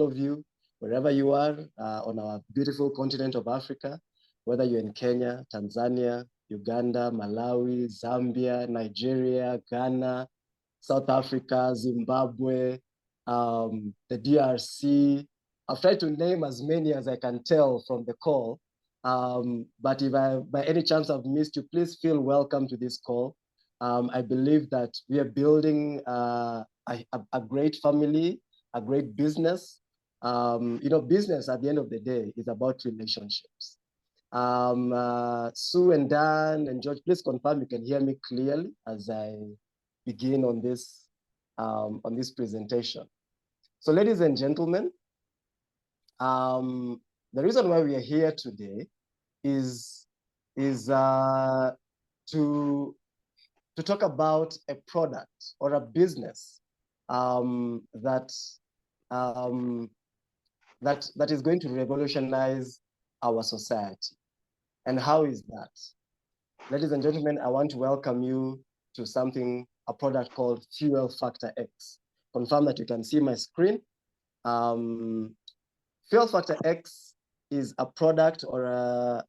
of you, wherever you are on our beautiful continent of Africa, whether you're in Kenya, Tanzania, Uganda, Malawi, Zambia, Nigeria, Ghana, South Africa, Zimbabwe, the DRC. I've tried to name as many as I can tell from the call. But if I, by any chance I've missed you, please feel welcome to this call. I believe that we are building a great family, a great business. Business at the end of the day is about relationships. Sue and Dan and George, please confirm you can hear me clearly as I begin on this presentation. So, ladies and gentlemen, the reason why we are here today is to talk about a product or a business that is going to revolutionize our society. And how is that? Ladies and gentlemen, I want to welcome you to a product called Fuel Factor X. Confirm that you can see my screen. Fuel Factor X is a product or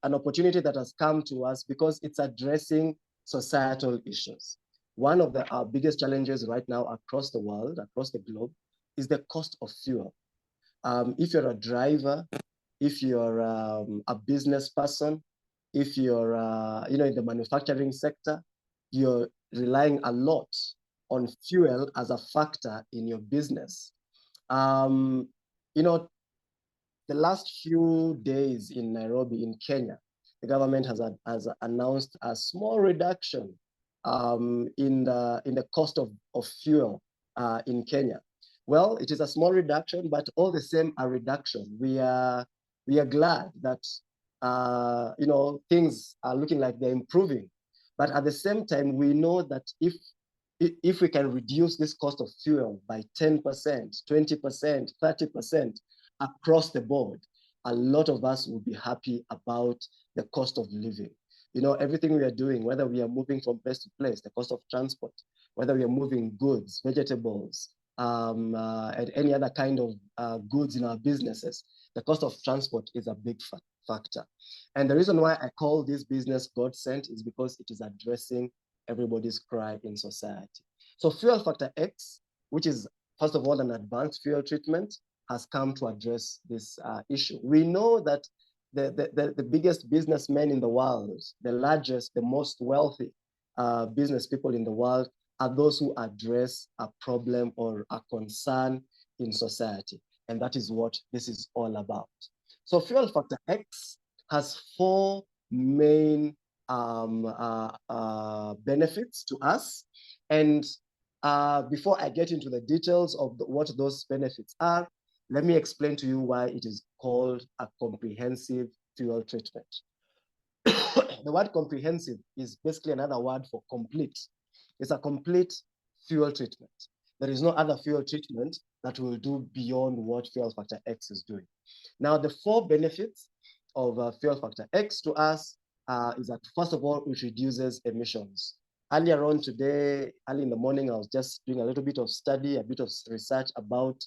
an opportunity that has come to us because it's addressing societal issues. One of our biggest challenges right now across the world, across the globe, is the cost of fuel. If you're a driver, if you're a business person, if you're in the manufacturing sector, you're relying a lot on fuel as a factor in your business. The last few days in Nairobi, in Kenya, the government has announced a small reduction in the cost of fuel in Kenya. Well, it is a small reduction, but all the same a reduction. We are glad that things are looking like they're improving. But at the same time, we know that if we can reduce this cost of fuel by 10%, 20%, 30% across the board, a lot of us will be happy about the cost of living. Everything we are doing, whether we are moving from place to place, the cost of transport, whether we are moving goods, vegetables, and any other kind of goods in our businesses, the cost of transport is a big factor. And the reason why I call this business God sent is because it is addressing everybody's cry in society. So Fuel Factor X, which is first of all an advanced fuel treatment, has come to address this issue. We know that the biggest businessmen in the world, the largest, the most wealthy business people in the world are those who address a problem or a concern in society. And that is what this is all about. So Fuel Factor X has 4 main benefits to us. And before I get into the details of what those benefits are, let me explain to you why it is called a comprehensive fuel treatment. The word comprehensive is basically another word for complete. It's a complete fuel treatment. There is no other fuel treatment that will do beyond what Fuel Factor X is doing. Now, the 4 benefits of Fuel Factor X to us is that, first of all, it reduces emissions. Earlier on today, early in the morning, I was just doing a little bit of study, a bit of research about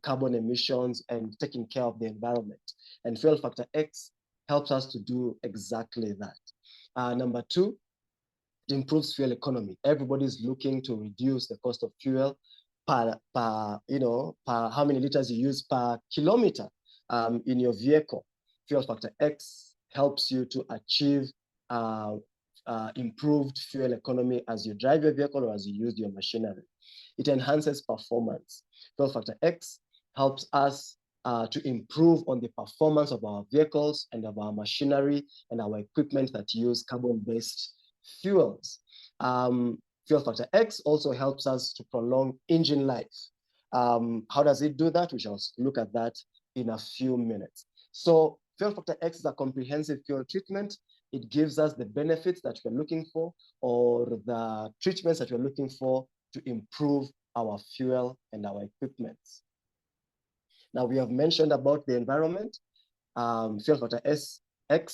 carbon emissions and taking care of the environment. And Fuel Factor X helps us to do exactly that. Number 2, it improves fuel economy. Everybody's looking to reduce the cost of fuel per how many liters you use per kilometer in your vehicle. Fuel Factor X helps you to achieve improved fuel economy as you drive your vehicle or as you use your machinery. It enhances performance. Fuel Factor X helps us to improve on the performance of our vehicles and of our machinery and our equipment that use carbon-based fuels. Fuel Factor X also helps us to prolong engine life. How does it do that? We shall look at that in a few minutes. So Fuel Factor X is a comprehensive fuel treatment. It gives us the benefits that we're looking for or the treatments that we're looking for to improve our fuel and our equipment. Now, we have mentioned about the environment. Fuel Factor X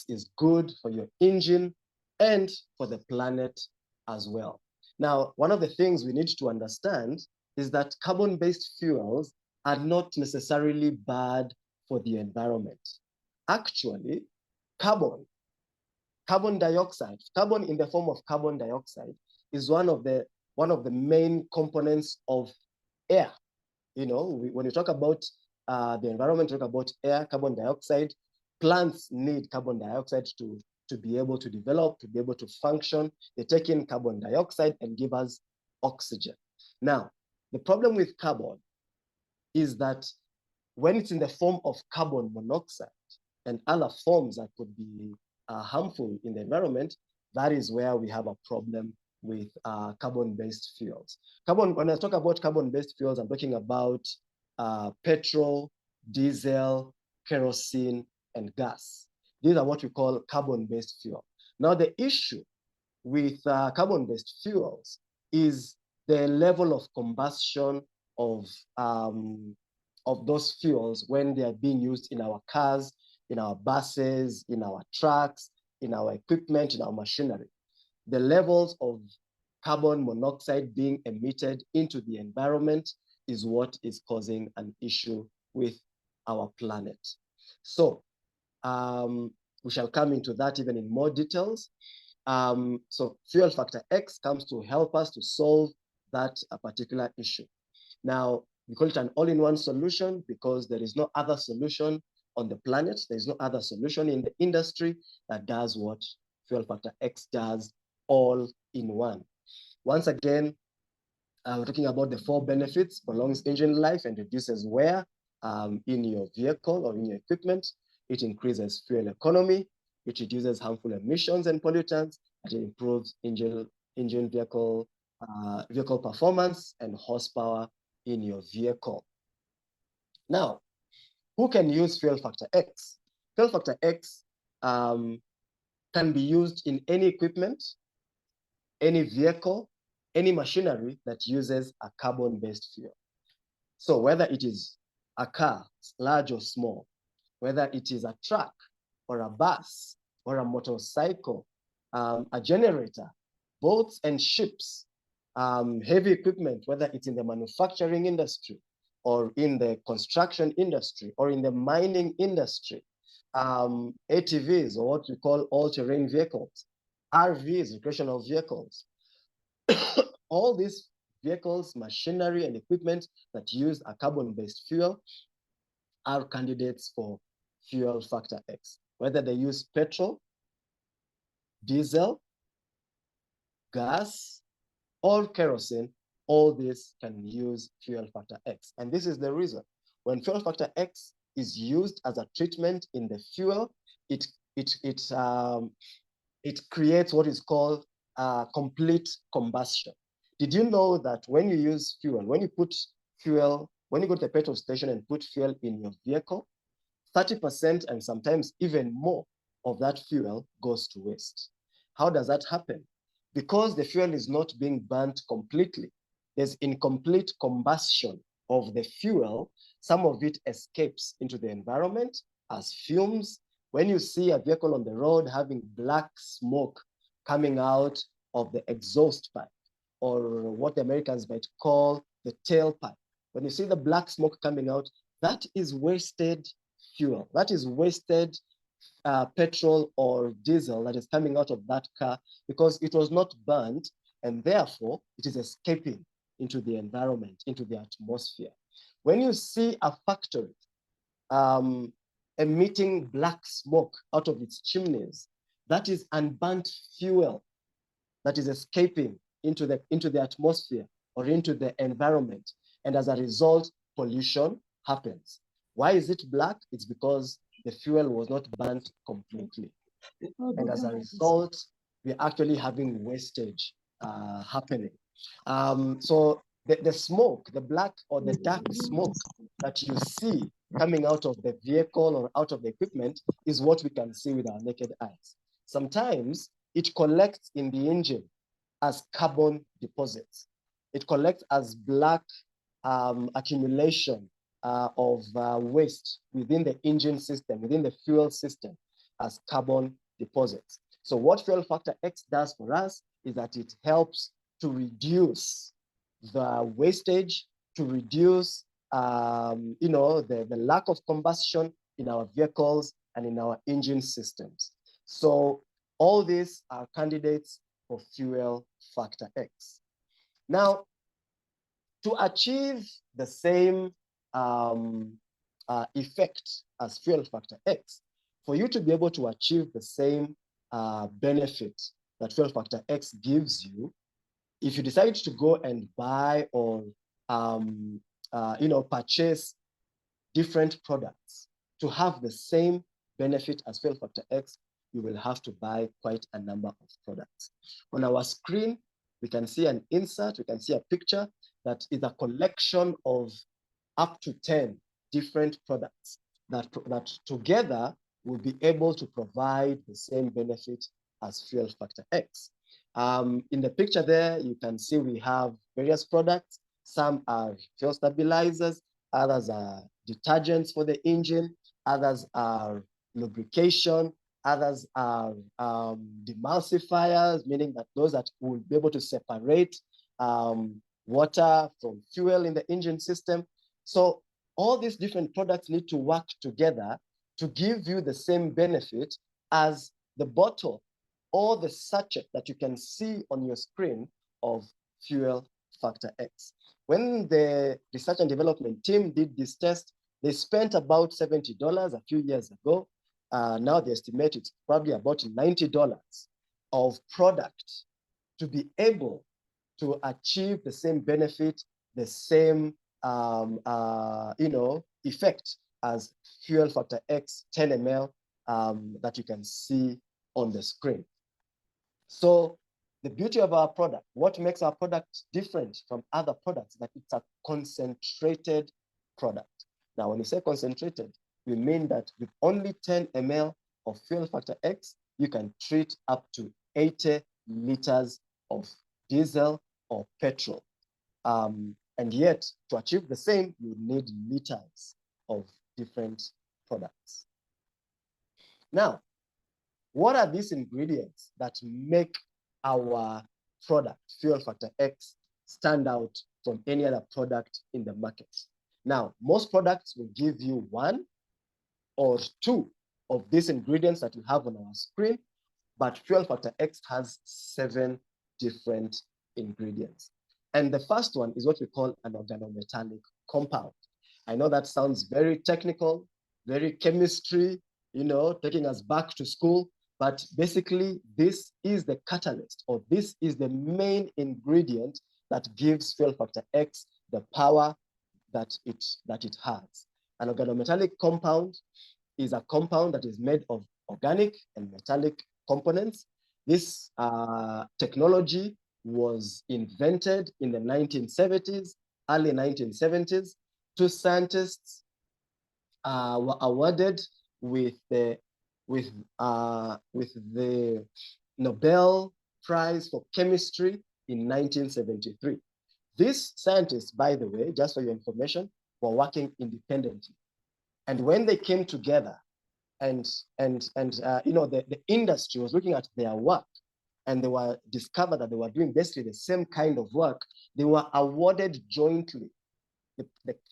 is good for your engine and for the planet as well. Now, one of the things we need to understand is that carbon-based fuels are not necessarily bad for the environment. Actually, carbon, carbon dioxide, carbon in the form of carbon dioxide is one of the main components of air. You know, when you talk about the environment, talk about air, carbon dioxide, plants need carbon dioxide to be able to develop, to be able to function. They take in carbon dioxide and give us oxygen. Now, the problem with carbon is that when it's in the form of carbon monoxide and other forms that could be harmful in the environment, that is where we have a problem with carbon-based fuels. When I talk about carbon-based fuels, I'm talking about petrol, diesel, kerosene, and gas. These are what we call carbon-based fuel. Now, the issue with carbon-based fuels is the level of combustion of those fuels when they are being used in our cars, in our buses, in our trucks, in our equipment, in our machinery. The levels of carbon monoxide being emitted into the environment is what is causing an issue with our planet. So we shall come into that even in more details. So fuel factor X comes to help us to solve that particular issue. Now, we call it an all-in-one solution because there is no other solution on the planet. There is no other solution in the industry that does what fuel factor X does all in one. Once again, we're talking about the 4 benefits: prolongs engine life and reduces wear in your vehicle or in your equipment. It increases fuel economy. It reduces harmful emissions and pollutants. It improves engine vehicle performance and horsepower in your vehicle. Now, who can use fuel factor X? Fuel factor X can be used in any equipment, any vehicle, any machinery that uses a carbon-based fuel. So whether it is a car, large or small, whether it is a truck or a bus or a motorcycle, a generator, boats and ships, heavy equipment, whether it's in the manufacturing industry or in the construction industry or in the mining industry, ATVs, or what we call all-terrain vehicles, RVs, recreational vehicles, all these vehicles, machinery, and equipment that use a carbon-based fuel are candidates for fuel factor X. Whether they use petrol, diesel, gas, or kerosene, all this can use fuel factor X. And this is the reason. When fuel factor X is used as a treatment in the fuel, it creates what is called complete combustion. Did you know that when you use fuel, when you go to the petrol station and put fuel in your vehicle, 30% and sometimes even more of that fuel goes to waste? How does that happen? Because the fuel is not being burnt completely. There's incomplete combustion of the fuel. Some of it escapes into the environment as fumes. When you see a vehicle on the road having black smoke coming out of the exhaust pipe, or what the Americans might call the tailpipe, when you see the black smoke coming out, that is wasted fuel. That is wasted petrol or diesel that is coming out of that car because it was not burned, and therefore it is escaping into the environment, into the atmosphere. When you see a factory emitting black smoke out of its chimneys, that is unburnt fuel that is escaping into the atmosphere or into the environment. And as a result, pollution happens. Why is it black? It's because the fuel was not burnt completely. And as a result, we're actually having wastage happening. So the smoke, the black or the dark smoke that you see coming out of the vehicle or out of the equipment is what we can see with our naked eyes. Sometimes it collects in the engine as carbon deposits. It collects as black accumulation of waste within the engine system, within the fuel system as carbon deposits. So what fuel factor X does for us is that it helps to reduce the wastage, to reduce the lack of combustion in our vehicles and in our engine systems. So all these are candidates for fuel factor X. Now, to achieve the same effect as fuel factor X, for you to be able to achieve the same benefit that fuel factor X gives you, if you decide to go and buy or purchase different products to have the same benefit as fuel factor X, you will have to buy quite a number of products. On our screen, we can see an insert, we can see a picture that is a collection of up to 10 different products that together will be able to provide the same benefit as fuel factor X. In the picture there, you can see we have various products. Some are fuel stabilizers, others are detergents for the engine, others are lubrication, others are demulsifiers, meaning that those that will be able to separate water from fuel in the engine system. So all these different products need to work together to give you the same benefit as the bottle or the sachet that you can see on your screen of fuel factor X. When the research and development team did this test, they spent about $70 a few years ago. Now they estimate it's probably about $90 of product to be able to achieve the same benefit, the same effect as fuel factor X 10 ml that you can see on the screen. So the beauty of our product, what makes our product different from other products, that it's a concentrated product. Now, when we say concentrated, we mean that with only 10 ml of fuel factor X, you can treat up to 80 liters of diesel or petrol. And yet, to achieve the same, you need liters of different products. Now, what are these ingredients that make our product, fuel factor X, stand out from any other product in the market? Now, most products will give you one or two of these ingredients that you have on our screen, but fuel factor X has 7 different ingredients. And the first one is what we call an organometallic compound. I know that sounds very technical, very chemistry, taking us back to school, but basically this is the catalyst, or this is the main ingredient that gives fuel factor X the power that it has. An organometallic compound is a compound that is made of organic and metallic components. This technology was invented in the 1970s, early 1970s. 2 scientists were awarded with the Nobel Prize for Chemistry in 1973. These scientists, by the way, just for your information, were working independently. And when they came together and the industry was looking at their work, and they were discovered that they were doing basically the same kind of work, they were awarded jointly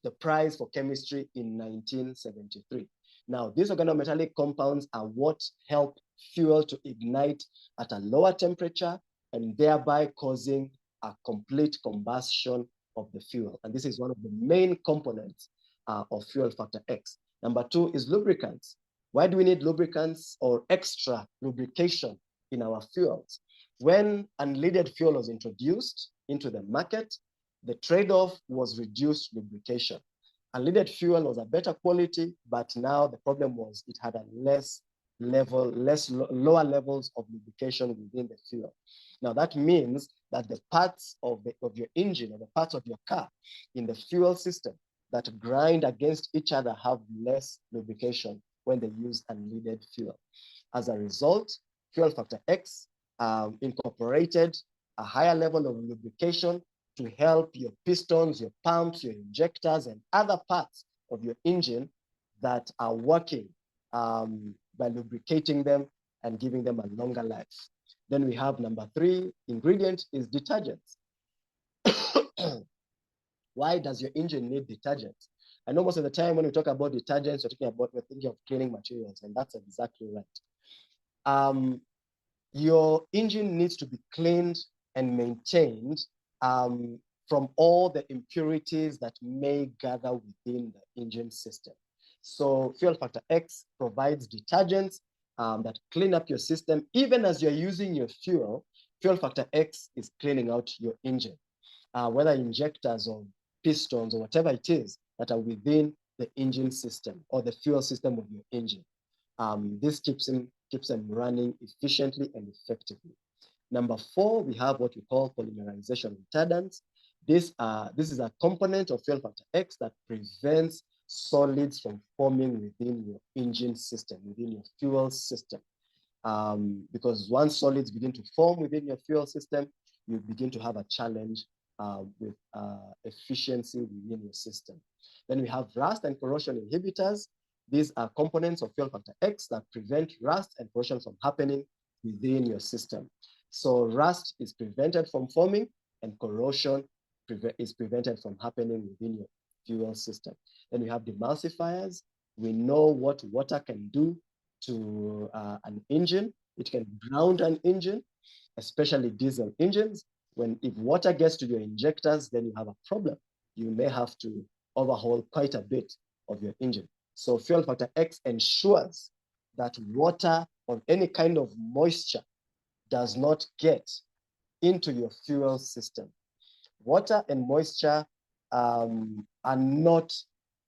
the prize for chemistry in 1973. Now, these organometallic compounds are what help fuel to ignite at a lower temperature and thereby causing a complete combustion of the fuel. And this is one of the main components of fuel factor X. Number 2 is lubricants. Why do we need lubricants or extra lubrication in our fuels? When unleaded fuel was introduced into the market, the trade-off was reduced lubrication. Unleaded fuel was a better quality, but now the problem was it had a lower levels of lubrication within the fuel. Now that means that the parts of your engine or the parts of your car in the fuel system that grind against each other have less lubrication when they use unleaded fuel. As a result, fuel factor X incorporated a higher level of lubrication to help your pistons, your pumps, your injectors, and other parts of your engine that are working by lubricating them and giving them a longer life. Then we have number 3 ingredient is detergents. Why does your engine need detergents? I know most of the time when we talk about detergents, we're thinking of cleaning materials, and that's exactly right. Your engine needs to be cleaned and maintained from all the impurities that may gather within the engine system. So Fuel Factor X provides detergents that clean up your system. Even as you're using your fuel, Fuel Factor X is cleaning out your engine, whether injectors or pistons or whatever it is that are within the engine system or the fuel system of your engine. This keeps them running efficiently and effectively. Number 4, we have what we call polymerization retardants. This is a component of Fuel Factor X that prevents solids from forming within your engine system, within your fuel system. Because once solids begin to form within your fuel system, you begin to have a challenge with efficiency within your system. Then we have rust and corrosion inhibitors. These are components of Fuel Factor X that prevent rust and corrosion from happening within your system. So rust is prevented from forming, and corrosion is prevented from happening within your fuel system. Then we have demulsifiers. We know what water can do to an engine. It can ground an engine, especially diesel engines. If water gets to your injectors, then you have a problem. You may have to overhaul quite a bit of your engine. So Fuel Factor X ensures that water or any kind of moisture does not get into your fuel system. Water and moisture are not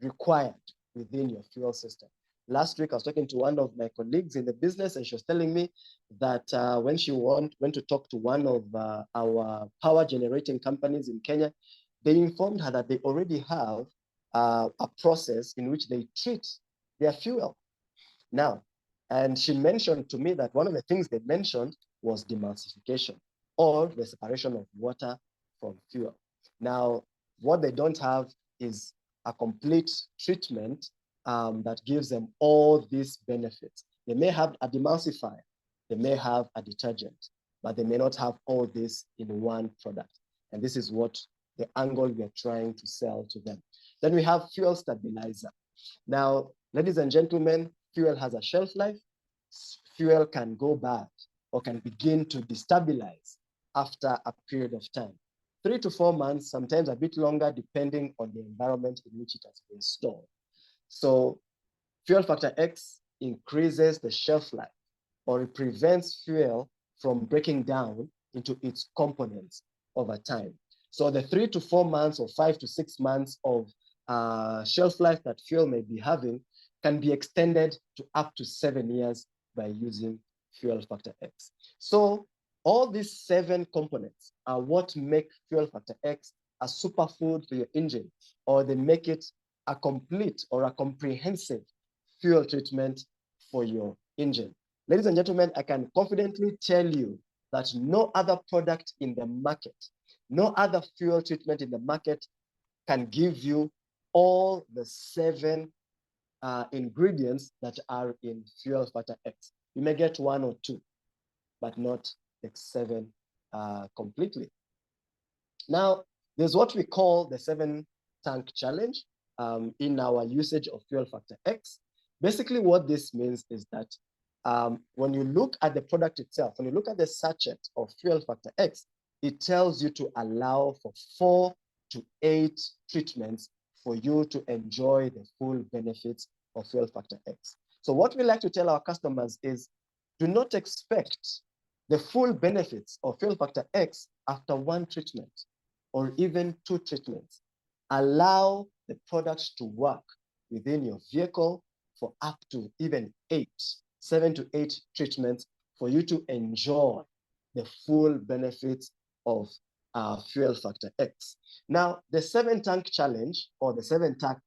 required within your fuel system. Last week, I was talking to one of my colleagues in the business, and she was telling me that when she went to talk to one of our power generating companies in Kenya, they informed her that they already have a process in which they treat their fuel. Now, and she mentioned to me that one of the things they mentioned was demulsification, or the separation of water from fuel. Now, what they don't have is a complete treatment that gives them all these benefits. They may have a demulsifier, they may have a detergent, but they may not have all this in one product. And this is what the angle we are trying to sell to them. Then we have fuel stabilizer. Now, ladies and gentlemen, fuel has a shelf life. Fuel can go bad or can begin to destabilize after a period of time. 3 to 4 months, sometimes a bit longer, depending on the environment in which it has been stored. So Fuel Factor X increases the shelf life, or it prevents fuel from breaking down into its components over time. So the 3 to 4 months or 5 to 6 months of shelf life that fuel may be having can be extended to up to 7 years by using Fuel Factor X. So all these 7 components are what make Fuel Factor X a superfood for your engine, or they make it a complete or a comprehensive fuel treatment for your engine. Ladies and gentlemen, I can confidently tell you that no other product in the market, no other fuel treatment in the market can give you all the 7 ingredients that are in Fuel Factor X. You may get 1 or 2, but not the 7 completely. Now, there's what we call the 7-tank challenge in our usage of Fuel Factor X. Basically, what this means is that when you look at the product itself, when you look at the sachet of Fuel Factor X, it tells you to allow for 4 to 8 treatments for you to enjoy the full benefits of Fuel Factor X. So what we like to tell our customers is, do not expect the full benefits of Fuel Factor X after 1 treatment or even 2 treatments. Allow the products to work within your vehicle for up to even 7 to 8 treatments for you to enjoy the full benefits of Fuel Factor X. Now, the 7-tank challenge, or the 7-tank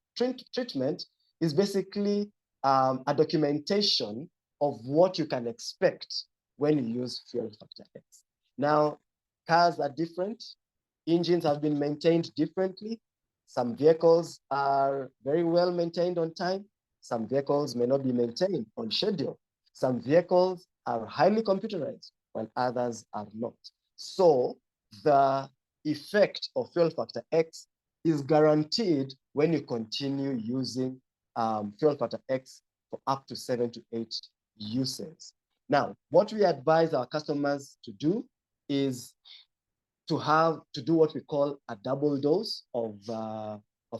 treatment, is basically a documentation of what you can expect when you use Fuel Factor X. Now, cars are different. Engines have been maintained differently. Some vehicles are very well maintained on time. Some vehicles may not be maintained on schedule. Some vehicles are highly computerized, while others are not. So the effect of Fuel Factor X is guaranteed when you continue using fuel factor X for up to 7 to 8 uses. Now, what we advise our customers to do is to do what we call a double dose of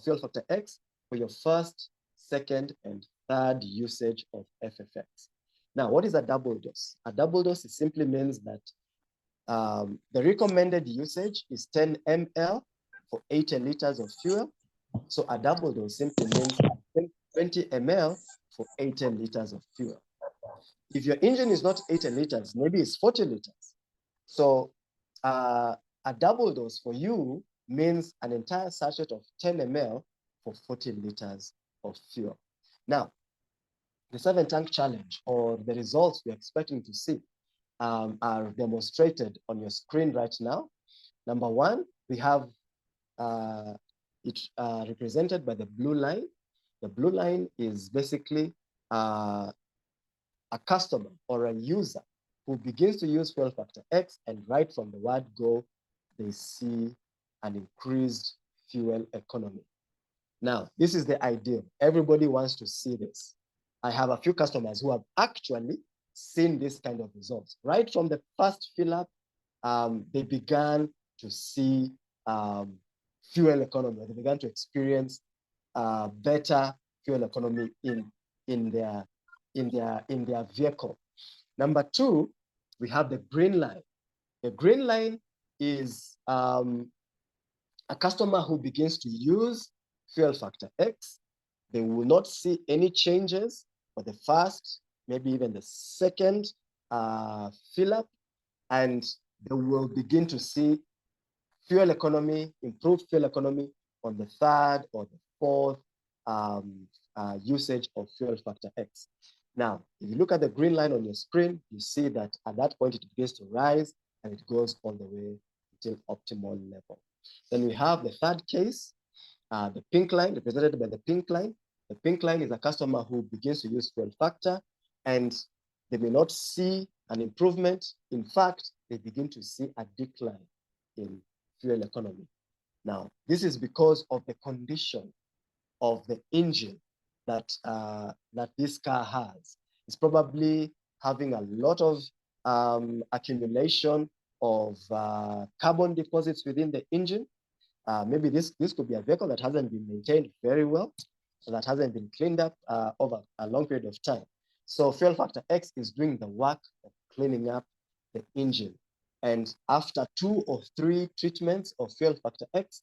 fuel factor X for your first, second, and third usage of FFX. Now, what is a double dose? A double dose simply means that the recommended usage is 10 ml for 80 liters of fuel. So a double dose simply means 20 ml for 80 liters of fuel. If your engine is not 80 liters, maybe it's 40 liters. So a double dose for you means an entire sachet of 10 ml for 40 liters of fuel. Now, the 7-tank challenge, or the results we're expecting to see, are demonstrated on your screen right now. Number one, we have it represented by the blue line. The blue line is basically a customer or a user who begins to use fuel factor X, and right from the word go, they see an increased fuel economy. Now, this is the ideal. Everybody wants to see this. I have a few customers who have actually seen this kind of results. Right from the first fill up, they began to see fuel economy. They began to experience better fuel economy in their vehicle. Number two, we have the green line. The green line is a customer who begins to use fuel factor X. They will not see any changes for the first, maybe even the second fill up, and they will begin to see fuel economy, improved fuel economy on the third or the fourth usage of fuel factor X. Now, if you look at the green line on your screen, you see that at that point it begins to rise and it goes all the way until optimal level. Then we have the third case, the pink line, represented by the pink line. The pink line is a customer who begins to use fuel factor and they may not see an improvement. In fact, they begin to see a decline in fuel economy. Now, this is because of the condition of the engine that this car has. It's probably having a lot of accumulation of carbon deposits within the engine. Maybe this could be a vehicle that hasn't been maintained very well, so that hasn't been cleaned up over a long period of time. So fuel factor X is doing the work of cleaning up the engine. And after 2 or 3 treatments of fuel factor X,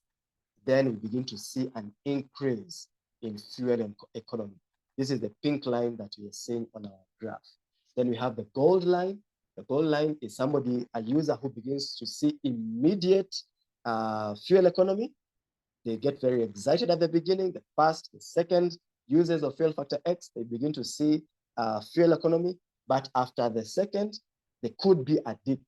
then we begin to see an increase in fuel economy. This is the pink line that we are seeing on our graph. Then we have the gold line. The gold line is a user who begins to see immediate fuel economy. They get very excited at the beginning. The first, the second users of fuel factor X, they begin to see fuel economy. But after the second, there could be a dip.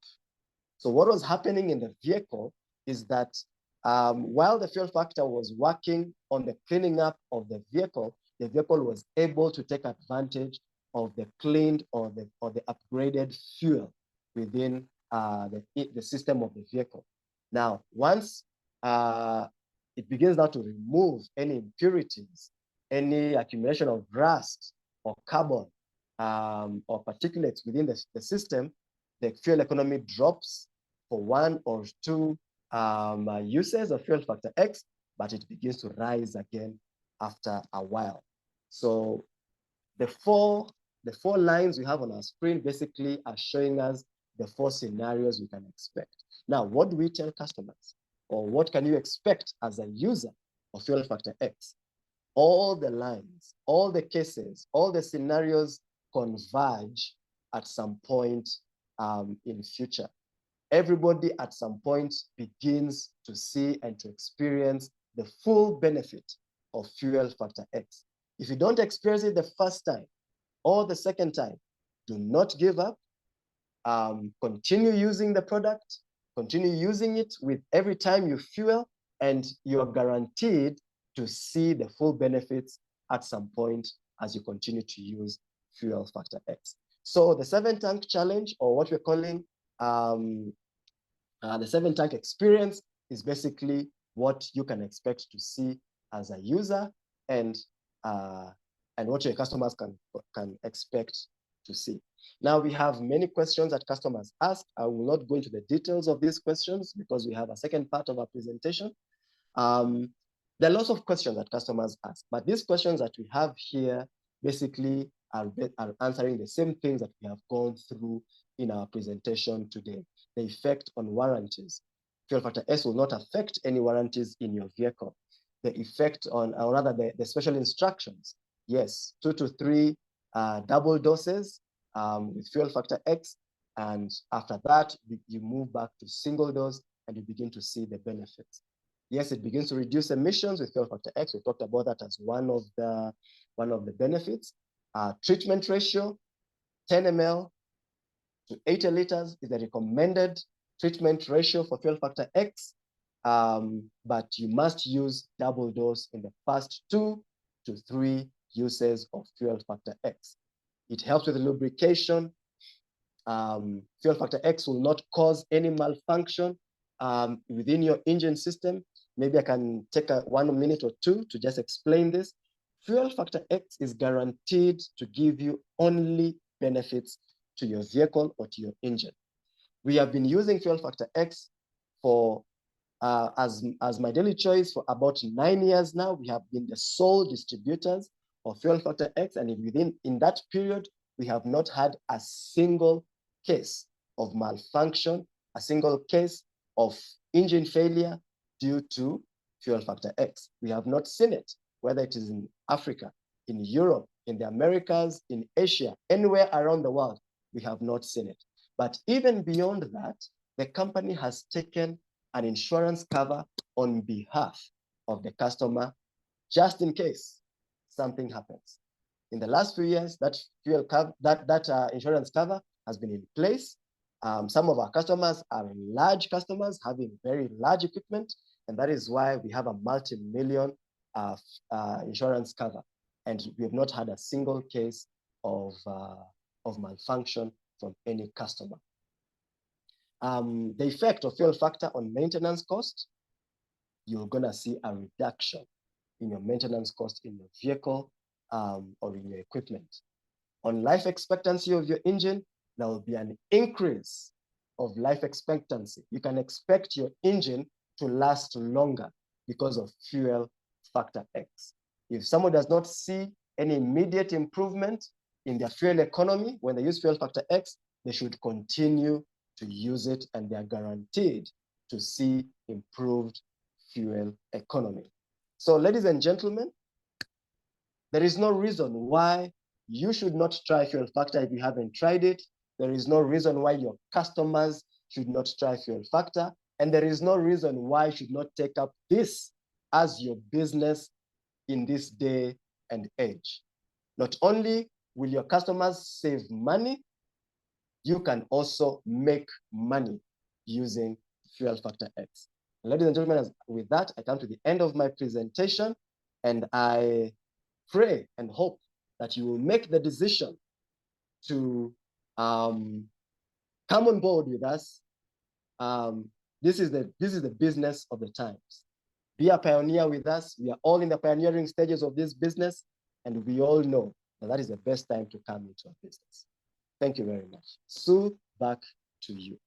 So what was happening in the vehicle is that while the fuel factor was working on the cleaning up of the vehicle was able to take advantage of the cleaned or the upgraded fuel within the system of the vehicle. Now, once it begins now to remove any impurities, any accumulation of rust or carbon or particulates within the system, the fuel economy drops for 1 or 2 uses of fuel factor X, but it begins to rise again after a while. So the four lines we have on our screen basically are showing us the 4 scenarios we can expect. Now, what do we tell customers? Or what can you expect as a user of fuel factor X? All the lines, all the cases, all the scenarios converge at some point in future. Everybody at some point begins to see and to experience the full benefit of fuel factor X. If you don't experience it the first time or the second time, do not give up. Continue using the product, continue using it with every time you fuel, and you're guaranteed to see the full benefits at some point as you continue to use fuel factor X. So the 7-tank challenge, or what we're calling the 7-tank experience, is basically what you can expect to see as a user, and what your customers can expect to see. Now we have many questions that customers ask. I will not go into the details of these questions because we have a second part of our presentation. There are lots of questions that customers ask, but these questions that we have here basically are answering the same things that we have gone through in our presentation today. The effect on warranties. Fuel factor S will not affect any warranties in your vehicle. The effect on, or rather the special instructions. Yes, 2 to 3 double doses with fuel factor X. And after that, you move back to single dose and you begin to see the benefits. Yes, it begins to reduce emissions with fuel factor X. We talked about that as one of the benefits. Treatment ratio, 10 ml to 80 liters is the recommended treatment ratio for fuel factor X, but you must use double dose in the first 2 to 3 uses of fuel factor X. It helps with lubrication. Fuel factor X will not cause any malfunction within your engine system. Maybe I can take 1 minute or 2 to just explain this. Fuel factor X is guaranteed to give you only benefits to your vehicle or to your engine. We have been using fuel factor X for as my daily choice for about 9 years now. We have been the sole distributors of fuel factor X, and in that period, we have not had a single case of malfunction, a single case of engine failure due to fuel factor X. We have not seen it, whether it is in Africa, in Europe, in the Americas, in Asia, anywhere around the world, we have not seen it. But even beyond that, the company has taken an insurance cover on behalf of the customer, just in case something happens. In the last few years, that insurance cover has been in place. Some of our customers are large customers having very large equipment, and that is why we have a multi-million insurance cover. And we have not had a single case of malfunction from any customer. The effect of fuel factor on maintenance cost, you're gonna see a reduction in your maintenance cost in your vehicle or in your equipment. On life expectancy of your engine, there will be an increase of life expectancy. You can expect your engine to last longer because of fuel factor X. If someone does not see any immediate improvement in their fuel economy when they use fuel factor X, they should continue to use it, and they are guaranteed to see improved fuel economy. So ladies and gentlemen, there is no reason why you should not try fuel factor if you haven't tried it. There is no reason why your customers should not try fuel factor. And there is no reason why you should not take up this as your business in this day and age. Not only will your customers save money, you can also make money using fuel factor X. Ladies and gentlemen, with that, I come to the end of my presentation, and I pray and hope that you will make the decision to come on board with us. This is the business of the times. Be a pioneer with us. We are all in the pioneering stages of this business, and we all know that is the best time to come into our business. Thank you very much. Sue, back to you.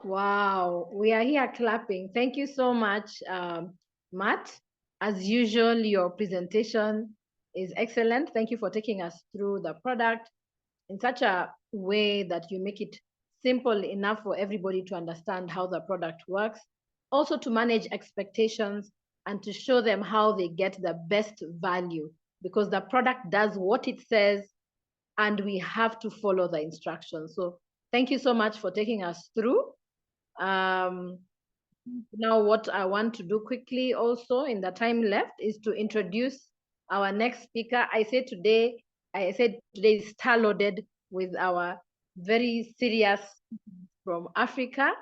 Wow, we are here clapping. Thank you so much, Matt. As usual, your presentation is excellent. Thank you for taking us through the product in such a way that you make it simple enough for everybody to understand how the product works, also to manage expectations and to show them how they get the best value, because the product does what it says and we have to follow the instructions. So thank you so much for taking us through. Now what I want to do quickly also in the time left is to introduce our next speaker. I said today is star loaded with our very serious from Africa.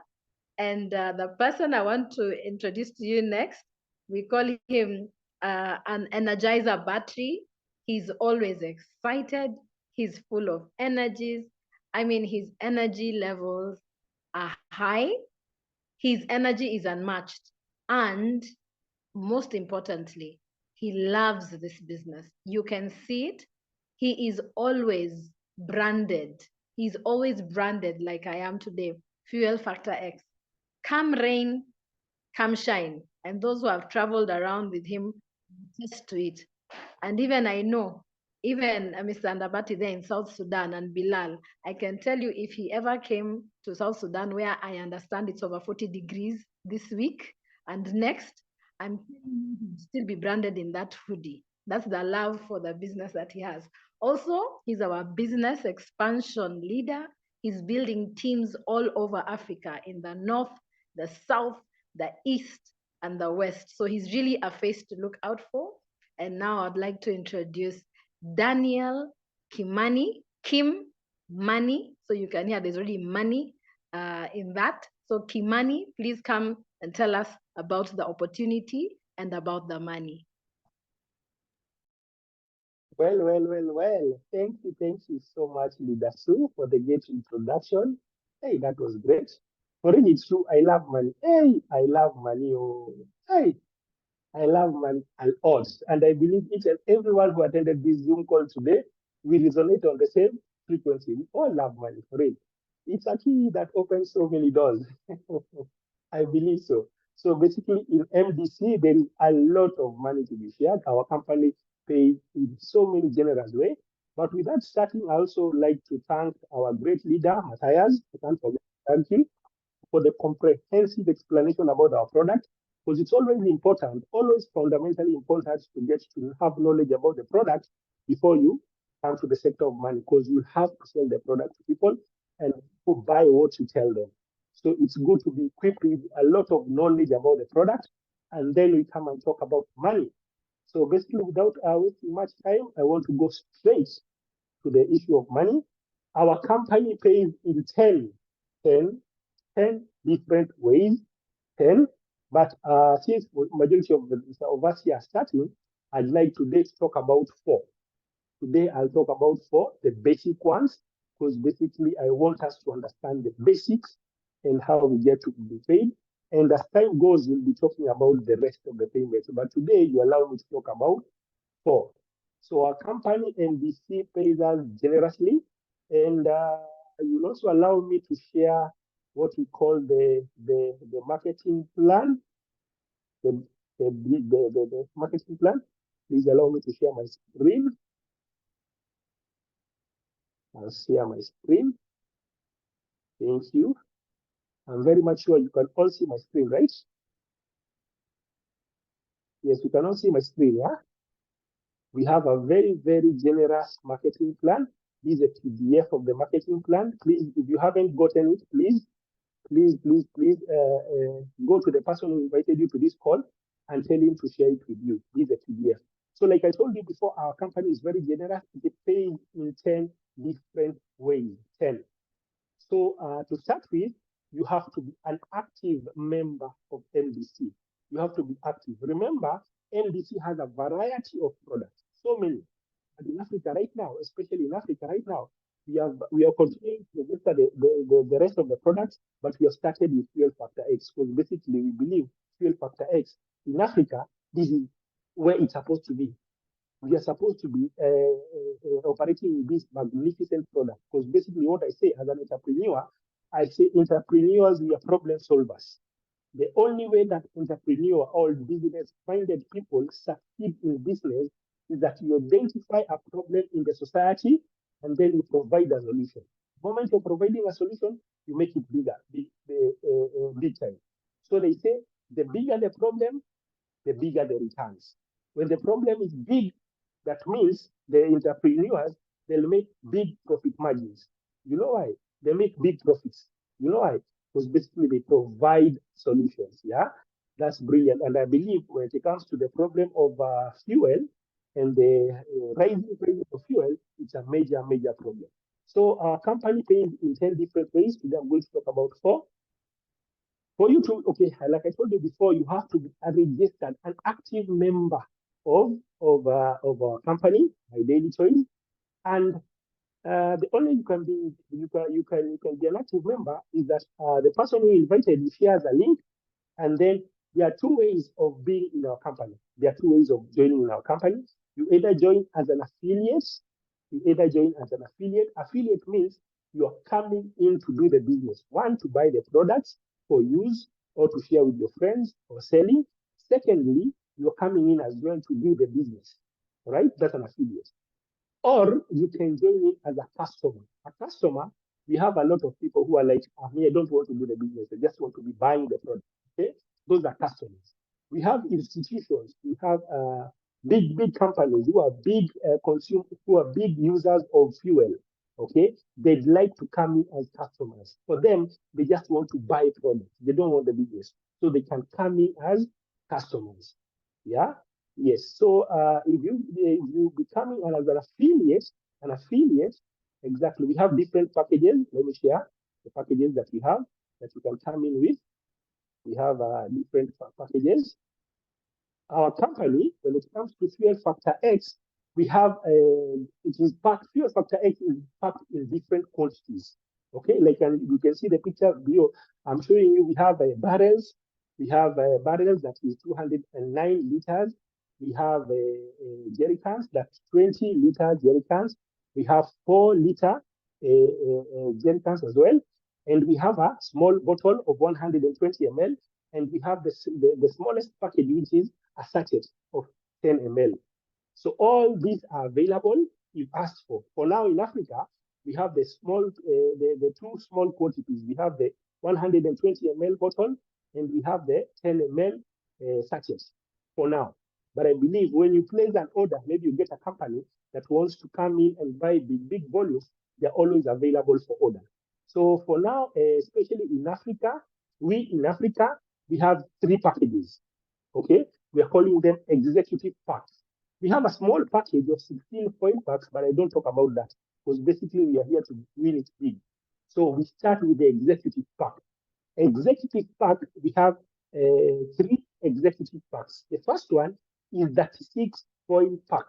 And the person I want to introduce to you next, we call him an energizer battery. He's always excited. He's full of energies. I mean, his energy levels are high. His energy is unmatched. And most importantly, he loves this business. You can see it. He is always branded. He's always branded like I am today. Fuel Factor X. Come rain, come shine. And those who have traveled around with him attest to it. And even I know, even Mr. Andabati there in South Sudan and Bilal, I can tell you if he ever came to South Sudan, where I understand it's over 40 degrees this week and next, I'm telling you he'll still be branded in that hoodie. That's the love for the business that he has. Also, he's our business expansion leader. He's building teams all over Africa in the north, the south, the east, and the west. So he's really a face to look out for. And now I'd like to introduce Daniel Kimani, Kim Money. So you can hear there's already money in that. So Kimani, please come and tell us about the opportunity and about the money. Well. Thank you so much, Leader Sue, for the great introduction. Hey, that was great. For real, it's true. I love money. Hey, I love money. Oh, hey, I love money and odds. And I believe each and everyone who attended this Zoom call today will resonate on the same frequency. We all love money, for real. It's a key that opens so many doors. I believe so. So basically, in MDC, there is a lot of money to be shared. Our company pays in so many generous ways. But with that starting, I also like to thank our great leader, Matthias. I can't forget to thank you for the comprehensive explanation about our product, because it's always important, always fundamentally important to get to have knowledge about the product before you come to the sector of money, because you have to sell the product to people and people buy what you tell them. So it's good to be equipped with a lot of knowledge about the product, and then we come and talk about money. So basically, without wasting much time, I want to go straight to the issue of money. Our company pays in 10 different ways, 10. But since majority of us here are starting, I'd like today to talk about four. Today, I'll talk about four, the basic ones, because basically I want us to understand the basics and how we get to be paid. And as time goes, we'll be talking about the rest of the payments. But today, you allow me to talk about four. So our company NBC pays us generously, and you'll also allow me to share what we call the marketing plan, the, the marketing plan. Please allow me to share my screen. I'll share my screen. Thank you. I'm very much sure you can all see my screen, right? Yes, you can all see my screen, yeah? We have a very generous marketing plan. This is a PDF of the marketing plan. Please, if you haven't gotten it, please go to the person who invited you to this call and tell him to share it with you. This is a PDF. So like I told you before, our company is very generous. It pays in 10 different ways, 10. So to start with, you have to be an active member of NBC. You have to be active. Remember, NBC has a variety of products, so many. And in Africa right now, especially in Africa right now, we are continuing to register the rest of the products, but we have started with Fuel Factor X, because basically we believe Fuel Factor X in Africa, this is where it's supposed to be. We are supposed to be operating this magnificent product, because basically what I say as an entrepreneur, I say entrepreneurs, we are problem solvers. The only way that entrepreneur or business-minded people succeed in business is that you identify a problem in the society and then you provide a solution. The moment you're providing a solution, you make it bigger, big time. So they say the bigger the problem, the bigger the returns. When the problem is big, that means the entrepreneurs, they'll make big profit margins. You know why? They make big profits. You know why? Because basically they provide solutions. Yeah, that's brilliant. And I believe when it comes to the problem of fuel and the rising prices of fuel, it's a major problem. So our company pays in 10 different ways. Today I'm going to talk about four. For you to, okay, like I told you before, you have to be a registered, an active member of our company, my daily choice. And the only you can be an active member is that the person who invited you shares a link, and then There are two ways of being in our company. There are two ways of joining in our company. You either join as an affiliate. You either join as an affiliate. Affiliate means you are coming in to do the business. One, to buy the products for use or to share with your friends or selling. Secondly, you're coming in as well to do the business. Right? That's an affiliate. Or you can join in as a customer. A customer, we have a lot of people who are like, I don't want to do the business. I just want to be buying the product. Okay, those are customers. We have institutions. We have big companies who are big who are big users of fuel. Okay, they'd like to come in as customers. For them, they just want to buy products. They don't want the business, so they can come in as customers. Yeah. Yes. So if you becoming an affiliate, exactly. We have different packages. Let me share the packages that we have that you can come in with. We have different packages. Our company, when it comes to Fuel Factor X, we have it is packed. Fuel Factor X is packed in different quantities. Okay, like you can see the picture below. I'm showing you. We have barrels. We have barrels that is 209 liters. We have jerry cans that's 20-liter jerry cans. We have 4-liter jerry cans as well, and we have a small bottle of 120 ml, and we have the smallest package, which is a sachet of 10 ml. So all these are available if asked for. For now in Africa, we have the two small quantities. We have the 120 ml bottle and we have the 10 ml sachets for now. But I believe when you place an order, maybe you get a company that wants to come in and buy big volumes, they're always available for order. So for now, especially in Africa, we have 3 packages. Okay, we are calling them executive packs. We have a small package of 16 foil packs, but I don't talk about that because basically we are here to win it big. So we start with the executive pack. Executive pack, we have 3 executive packs. The first one is 36 foil pack.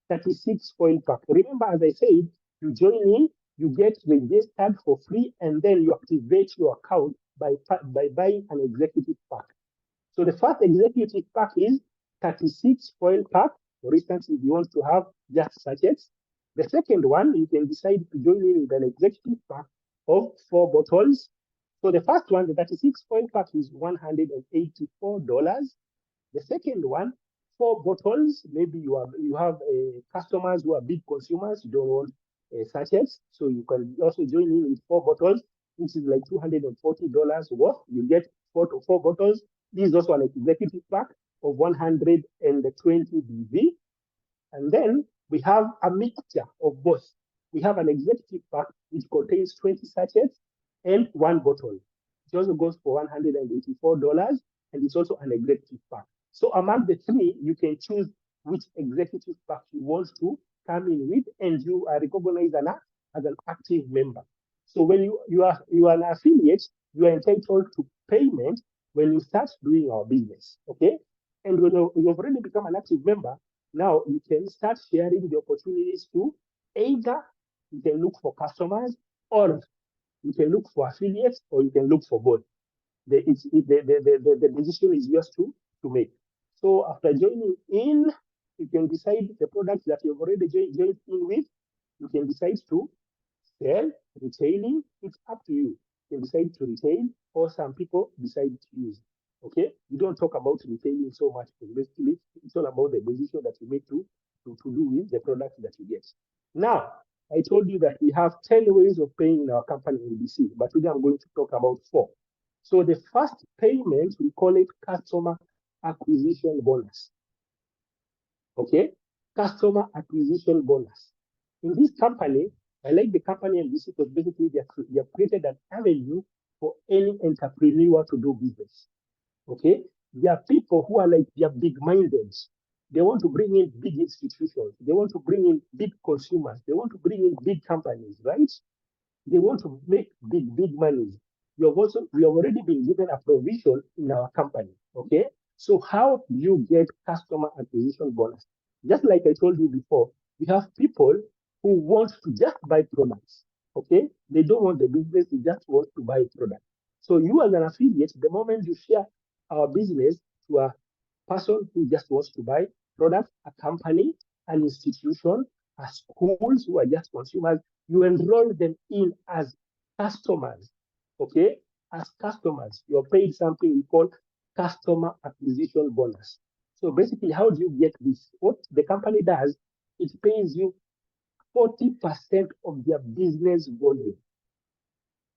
36 foil pack. Remember, as I said, you join in, you get registered for free, and then you activate your account by buying an executive pack. So the first executive pack is 36 foil pack. For instance, if you want to have just sachets. The second one, you can decide to join in with an executive pack of 4 bottles. So the first one, the 36 foil pack, is $184. The second one, 4 bottles. Maybe you have customers who are big consumers. You don't want sachets, so you can also join in with 4 bottles, which is like $240 worth. You get 4 bottles. This is also an executive pack of 120 BV. And then we have a mixture of both. We have an executive pack which contains 20 sachets and 1 bottle. It also goes for $184, and it's also an executive pack. So among the 3, you can choose which executive pack you want to come in with, and you are recognized as an active member. So when you are an affiliate, you are entitled to payment when you start doing our business, okay? And when you've already become an active member, now you can start sharing the opportunities to either you can look for customers, or you can look for affiliates, or you can look for both. The decision is yours to make. So after joining in, you can decide the products that you've already joined in with. You can decide to sell, retailing. It's up to you. You can decide to retail, or some people decide to use. Okay, we don't talk about retailing so much, because basically it's all about the decision that you make to do with the products that you get. Now, I told you that we have 10 ways of paying in our company in BC, but today I'm going to talk about 4. So the first payment, we call it customer acquisition bonus. Okay, customer acquisition bonus. In this company, I like the company NBC because basically they have created an avenue for any entrepreneur to do business. Okay, there are people who are like, they are big-minded. They want to bring in big institutions. They want to bring in big consumers. They want to bring in big companies, right? They want to make big money. We have already been given a provision in our company. Okay, so how do you get customer acquisition bonus? Just like I told you before, we have people who want to just buy products. Okay, they don't want the business; they just want to buy products. So you as an affiliate, the moment you share our business to a person who just wants to buy products, a company, an institution, a schools who are just consumers. You enroll them in as customers, okay? As customers, you're paid something we call customer acquisition bonus. So basically, how do you get this? What the company does, it pays you 40% of their business volume.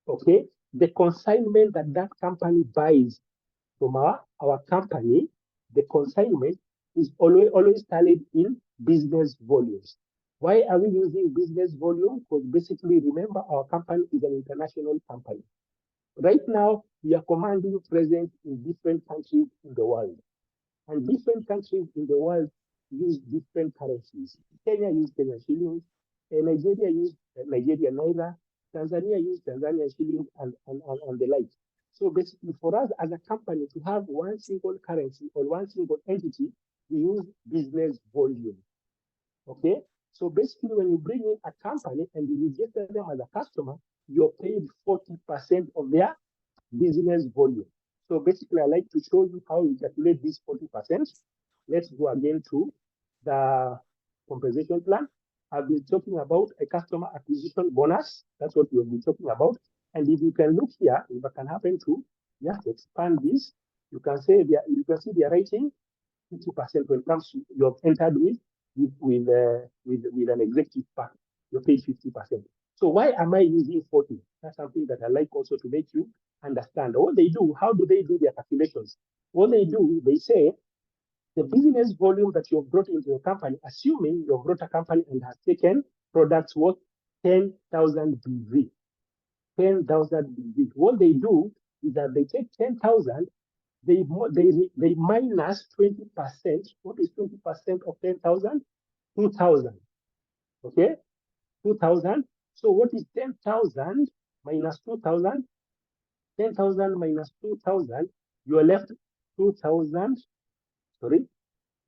Okay, the consignment that that company buys from our company, the consignment is always tallied in business volumes. Why are we using business volume? Because basically, remember, our company is an international company. Right now, we are commanding presence in different countries in the world. And different countries in the world use different currencies. Kenya use Kenya shillings, Nigeria use Nigeria naira, Tanzania use Tanzania shillings, and the like. So basically, for us as a company to have one single currency or one single entity, we use business volume. Okay? So basically, when you bring in a company and you register them as a customer, you're paid 40% of their business volume. So basically, I like to show you how we calculate this 40%. Let's go again to the compensation plan. I've been talking about a customer acquisition bonus. That's what we've been talking about. And if you can look here, if I can happen to just expand this, you can say you can see they're writing 50% when it comes to you've entered with an executive pack. You're paid 50%. So why am I using 40? That's something that I like also to make you understand. What they do, how do they do their calculations? What they do, they say the business volume that you've brought into a company, assuming you've brought a company and has taken products worth 10,000 BV. 10,000 BV. What they do is that they take 10,000, they minus 20%. What is 20% of 10,000? 2,000. Okay? 2,000. So what is 10,000 minus 2,000? 10,000 minus 2,000, you are left 2,000, sorry,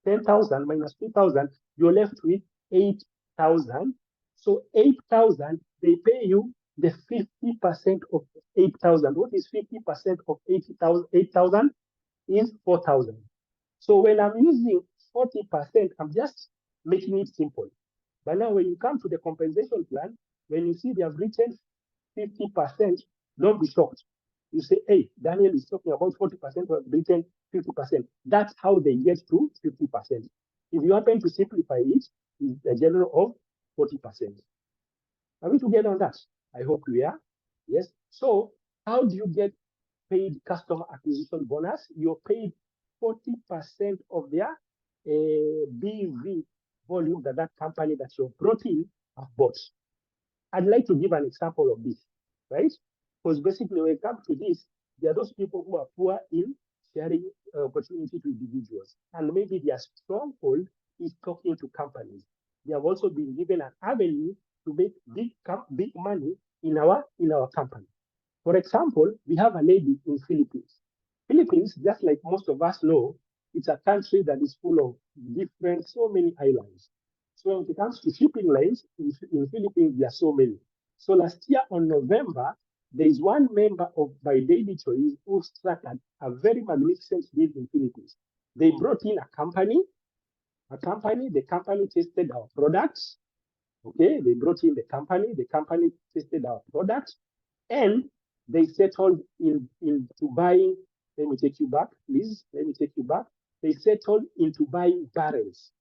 10,000 minus 2,000, you're left with 8,000. So 8,000, they pay you the 50% of 8,000. What is 50% of 8,000? Is 4,000. So when I'm using 40%, I'm just making it simple. But now when you come to the compensation plan, when you see they have written 50%, don't be shocked. You say, hey, Daniel is talking about 40% or written 50%. That's how they get to 50%. If you happen to simplify it, it's a general of 40%. Are we together on that? I hope we are. Yes. So how do you get paid customer acquisition bonus? You're paid 40% of their BV volume that company that you've brought in have bought. I'd like to give an example of this, right? Because basically when it comes to this, there are those people who are poor in sharing opportunity to individuals. And maybe their stronghold is talking to companies. They have also been given an avenue to make big money in our company. For example, we have a lady in Philippines. Philippines, just like most of us know, it's a country that is full of so many islands. So when it comes to shipping lanes, in Philippines, there are so many. So last year on November, there is one member of My Daily Choice who struck a very magnificent deal in Philippines. They brought in a company, the company tested our products. Okay, they brought in the company tested our products, and they settled into buying. Let me take you back, please. Let me take you back. They settled into buying barrels.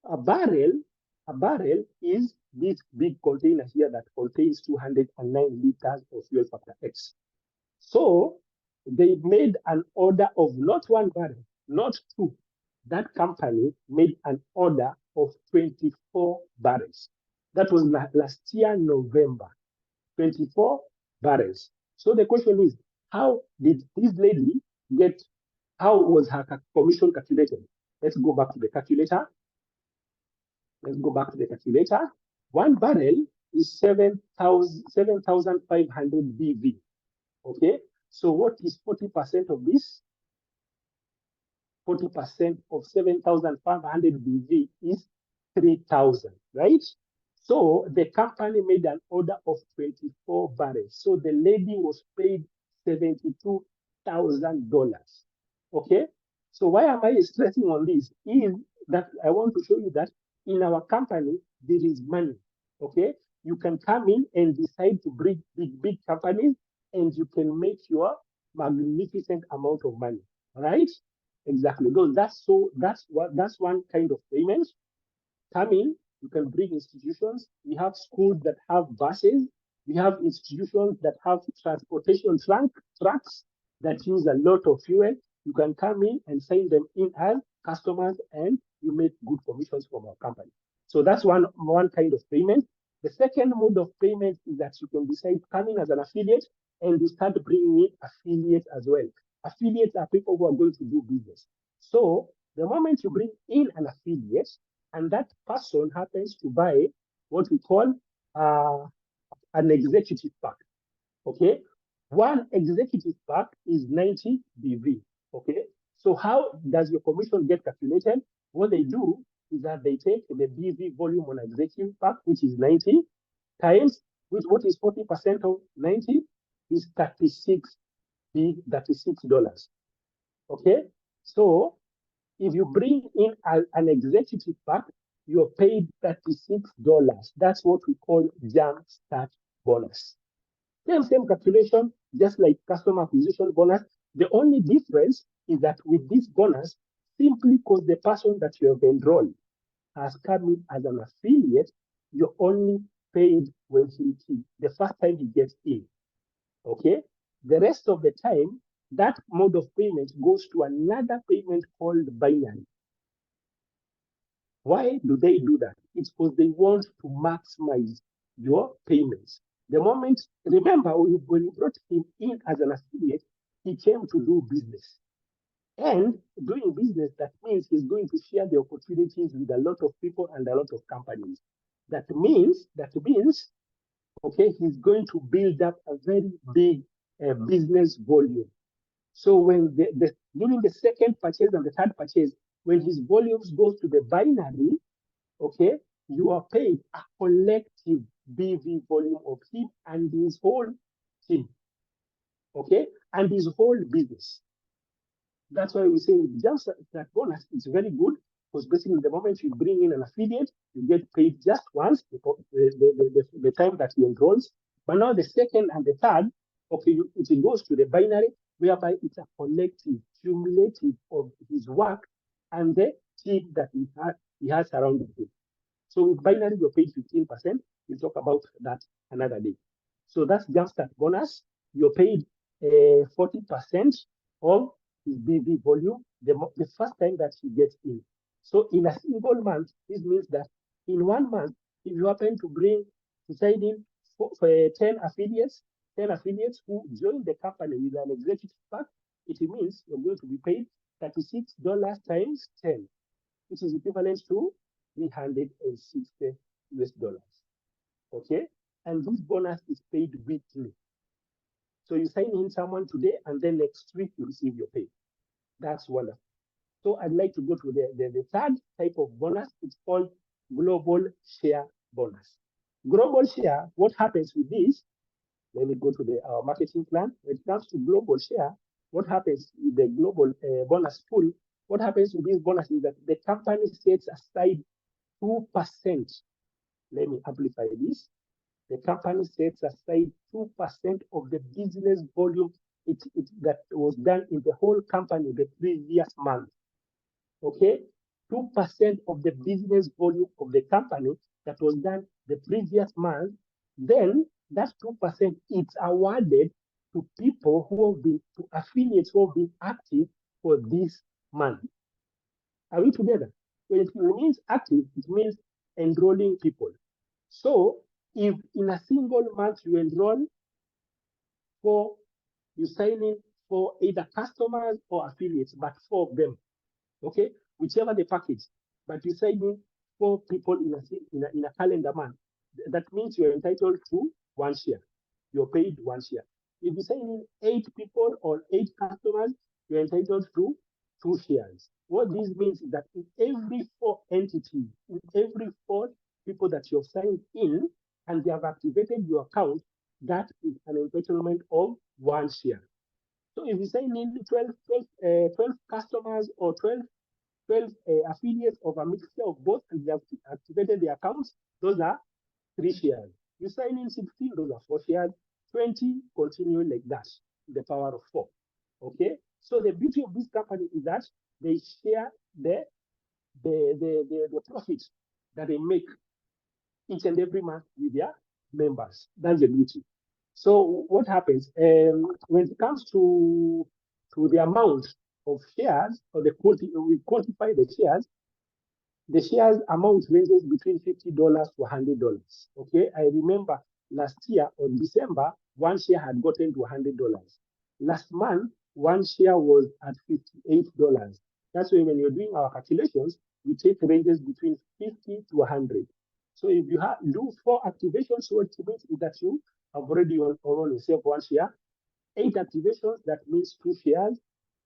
A barrel is this big container here that contains 209 liters of fuel factor X. So they made an order of not one barrel, not two. That company made an order of 24 barrels. That was last year, November. 24 barrels. So the question is, how did this lady how was her commission calculated? Let's go back to the calculator. One barrel is 7,500 BV. Okay, so what is 40% of this? 40% of 7,500 BV is 3,000, right? So the company made an order of 24 barrels. So the lady was paid $72,000. Okay. So why am I stressing on this? Is that I want to show you that in our company there is money. Okay. You can come in and decide to bring big companies, and you can make your magnificent amount of money. Right? Exactly. Those that's one kind of payment. Come in, you can bring institutions. We have schools that have buses. We have institutions that have transportation trucks that use a lot of fuel. You can come in and sign them in as customers, and you make good commissions from our company. So that's one kind of payment. The second mode of payment is that you can decide coming as an affiliate, and you start bringing in affiliates as well. Affiliates are people who are going to do business. So the moment you bring in an affiliate, and that person happens to buy what we call uh, an executive pack. Okay, one executive pack is 90 BV. Okay, so how does your commission get calculated? What they do is that they take the BV volume on executive pack, which is 90, times with what is 40% of 90 is 36 $36. Okay, so if you bring in an executive pack, you're paid $36. That's what we call jump start bonus. Same calculation, just like customer acquisition bonus. The only difference is that with this bonus, simply because the person that you have enrolled has come in as an affiliate, you're only paid when the first time he gets in. Okay? The rest of the time, that mode of payment goes to another payment called binary. Why do they do that? It's because they want to maximize your payments. The moment, remember, when you brought him in as an affiliate, he came to do business. And doing business, that means he's going to share the opportunities with a lot of people and a lot of companies. That means, okay, he's going to build up a very big business volume. So when during the second purchase and the third purchase, when his volumes goes to the binary, okay, you are paid a collective BV volume of him and his whole team, okay, and his whole business. That's why we say just that bonus is very good, because basically the moment you bring in an affiliate, you get paid just once, the time that he enrolls. But now the second and the third, okay, it goes to the binary, whereby it's a collective, cumulative of his work and the team that he has surrounded him. So with binary, you're paid 15%. We'll talk about that another day. So that's just that bonus. You're paid 40% of his BV volume the first time that he gets in. So in a single month, this means that in 1 month, if you happen to sign in for 10 affiliates, 10 affiliates who join the company with an executive pack, it means you're going to be paid $36 times 10, which is equivalent to 360 US dollars. Okay? And this bonus is paid weekly. So you sign in someone today, and then next week you receive your pay. That's wonderful. So I'd like to go to the third type of bonus. It's called global share bonus. Global share, what happens with this? Let me go to our marketing plan. When it comes to global share, what happens with the global bonus pool? What happens with this bonus is that the company sets aside 2%. Let me amplify this. The company sets aside 2% of the business volume that was done in the whole company the previous month. Okay? 2% of the business volume of the company that was done the previous month, then that 2% is awarded to people who have been, to affiliates who have been active for this month. Are we together? When it means active, it means enrolling people. So if in a single month you enroll you sign in for either customers or affiliates, but 4 of them, okay, whichever the package, but you sign in 4 people in a calendar month, that means you're entitled to 1 share. You're paid 1 share. If you sign in 8 people or 8 customers, you're entitled to 2 shares. What this means is that in every 4 entities, in every 4 people that you've signed in and they have activated your account, that is an entitlement of 1 share. So if you sign in 12 customers or 12 affiliates of a mixture of both and they have activated the accounts, those are 3 shares. You sign in 16, those are 4 shares. 20, continue like that, the power of 4. Okay? So the beauty of this company is that they share the profit that they make each and every month with their members. That's the beauty. So what happens when it comes to the amount of shares or the quantity, we quantify the shares amount ranges between $50 to $100. Okay, I remember last year on December, one share had gotten to $100. Last month, one share was at $58. That's why when you're doing our calculations, we take ranges between 50 to 100. So if you do 4 activations, what it means is that you have already on yourself one share. 8 activations, that means 2 shares.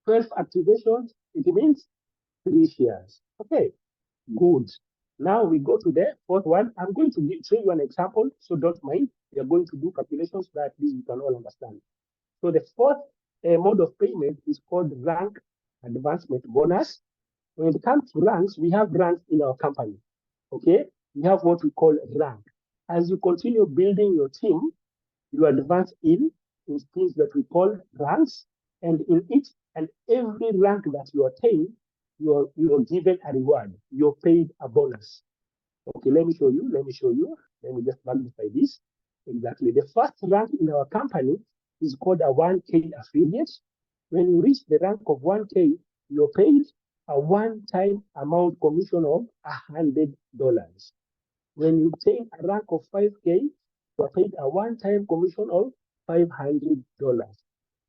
12 activations, it means 3 shares. Okay, good. Now we go to the fourth one. I'm going to show you an example, so don't mind. We are going to do calculations so that you can all understand. So the fourth mode of payment is called rank advancement bonus. When it comes to ranks, we have ranks in our company. Okay, we have what we call rank. As you continue building your team, you advance in things that we call ranks, and in each and every rank that you attain, you are given a reward. You're paid a bonus. Okay, let me show you. Let me show you. Let me just magnify this. Exactly. The first rank in our company is called a 1K affiliate. When you reach the rank of 1K, you're paid a one-time amount commission of $100. When you obtain a rank of 5K, you are paid a one-time commission of $500.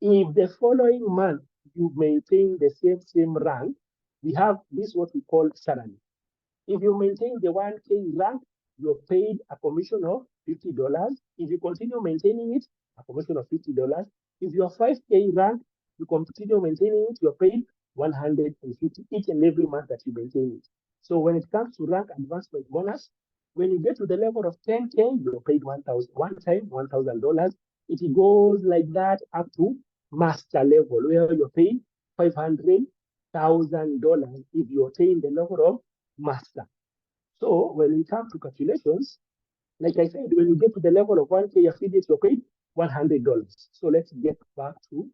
If the following month you maintain the same rank, we have this what we call salary. If you maintain the 1K rank, you're paid a commission of $50. If you continue maintaining it, a commission of $50. If you're 5K rank, you continue maintaining it, you're paid 150 each and every month that you maintain it. So when it comes to rank advancement bonus, when you get to the level of 10K, you're paid 1,000 one time, $1,000. It goes like that up to master level, where you're paid $500,000 if you attain the level of master. So when we come to calculations, like I said, when you get to the level of 1K affiliate, you're paid $100. So let's get back to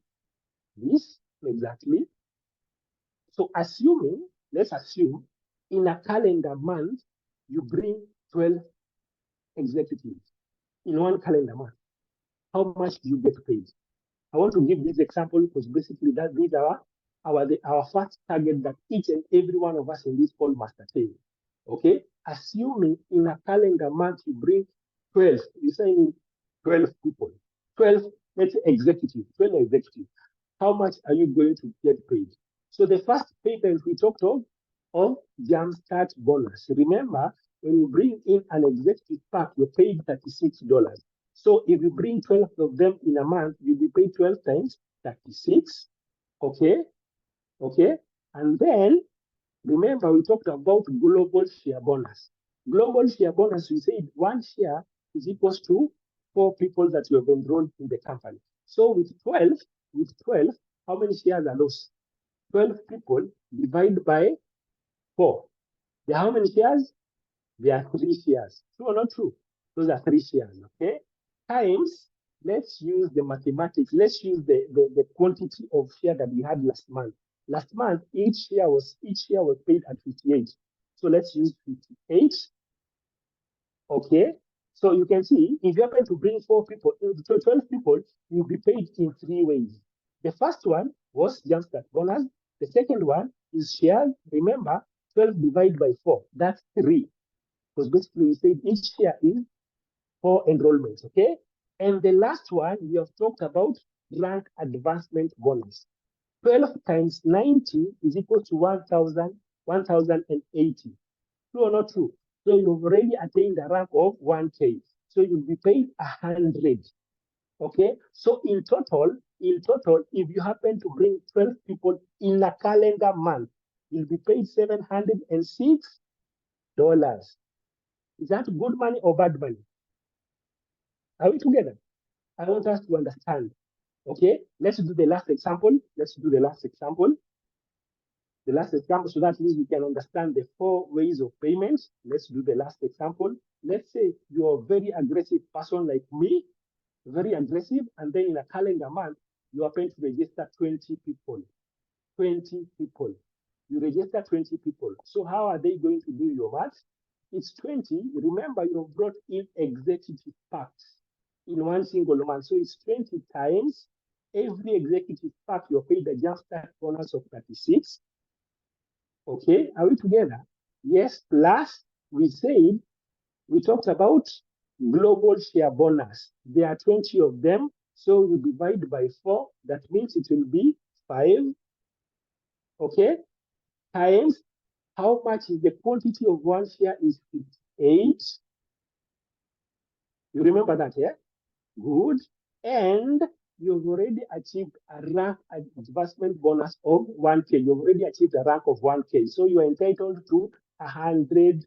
this exactly. So let's assume in a calendar month, you bring 12 executives in one calendar month. How much do you get paid? I want to give this example because basically that these are our first target that each and every one of us in this call must attain. Okay, assuming in a calendar month you bring 12, you sign 12 people, 12, let's say executives, 12 executives. How much are you going to get paid? So the first payment we talked of jumpstart bonus. Remember, when you bring in an executive pack, you're paid $36. So if you bring 12 of them in a month, you'll be paid 12 times 36. Okay. Okay. And then remember, we talked about global share bonus. Global share bonus, we said one share is equals to 4 people that you have enrolled in the company. So with 12, how many shares are those? 12 people divided by 4. There are how many shares? There are 3 shares. True or not true? Those are 3 shares, okay? Times, let's use the mathematics. Let's use the quantity of share that we had last month. Last month, each share was paid at 58. So let's use 58. Okay. So you can see if you happen to bring 4 people, 12 people, you'll be paid in 3 ways. The first one was jumpstart bonus. The second one is shares. Remember, 12 divided by 4. That's 3. Because basically we said each share is 4 enrollments. Okay. And the last one we have talked about rank advancement bonus. 12 times 90 is equal to 1,080. True or not true? So you've already attained the rank of 1K. So you'll be paid 100. Okay. So in total, if you happen to bring 12 people in a calendar month, you'll be paid $706. Is that good money or bad money? Are we together? I want us to understand. Okay, let's do the last example. Let's do the last example. The last example, so that means we can understand the 4 ways of payment. Let's do the last example. Let's say you're a very aggressive person like me, very aggressive, and then in a calendar month, you are going to register 20 people. 20 people. You register 20 people. So how are they going to do your math? It's 20. Remember, you've brought in executive packs in one single month. So it's 20 times every executive pack you're paid a just start bonus of 36. Okay, are we together? Yes, plus we talked about global share bonus. There are 20 of them. So we divide by 4. That means it will be 5. Okay, times how much is the quantity of one share is 58. You remember that, yeah? Good. And you've already achieved a rank advancement bonus of 1K. You've already achieved a rank of 1K. So you are entitled to $100.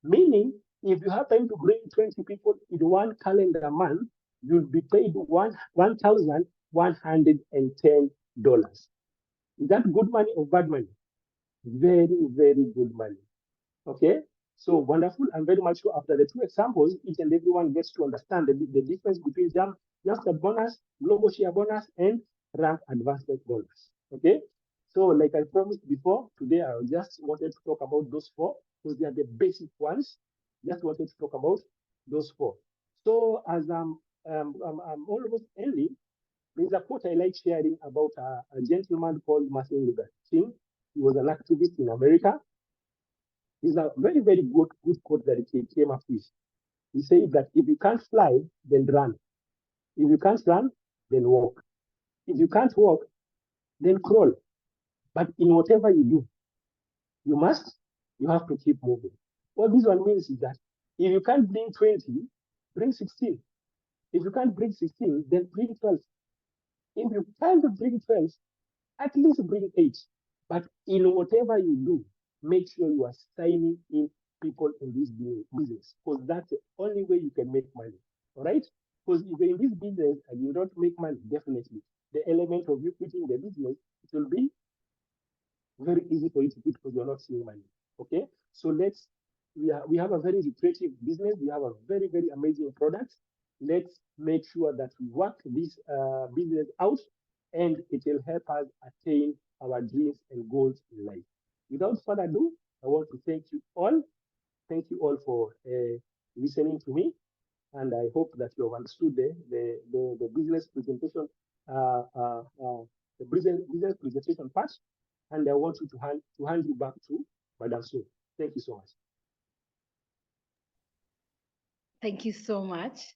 Meaning, if you happen to bring 20 people in one calendar month, you'll be paid $1,110. Is that good money or bad money? Very, very good money. Okay, so wonderful. I'm very much sure after the 2 examples, each and everyone gets to understand the difference between just a bonus, global share bonus, and rank advancement bonus. Okay, so like I promised before, today I just wanted to talk about those 4 because they are the basic ones. Just wanted to talk about those 4. So as I'm almost ending, there's a quote I like sharing about a gentleman called Martin Luther King. He was an activist in America. It's a very, very good quote that he came up with. He said that if you can't fly, then run. If you can't run, then walk. If you can't walk, then crawl. But in whatever you do, you you have to keep moving. What this one means is that if you can't bring 20, bring 16. If you can't bring 16, then bring 12. If you can't bring 12, at least bring 8. But in whatever you do, make sure you are signing in people in this business because that's the only way you can make money. All right? Because if you're in this business and you don't make money, definitely the element of you quitting the business, it will be very easy for you to quit because you're not seeing money. Okay? So we have a very lucrative business. We have a very, very amazing product. Let's make sure that we work this business out and it will help us attain our dreams and goals in life. Without further ado, I want to thank you all. Thank you all for listening to me. And I hope that you have understood the business presentation, the business presentation part. And I want you to hand you back to Madam Sue. Thank you so much. Thank you so much,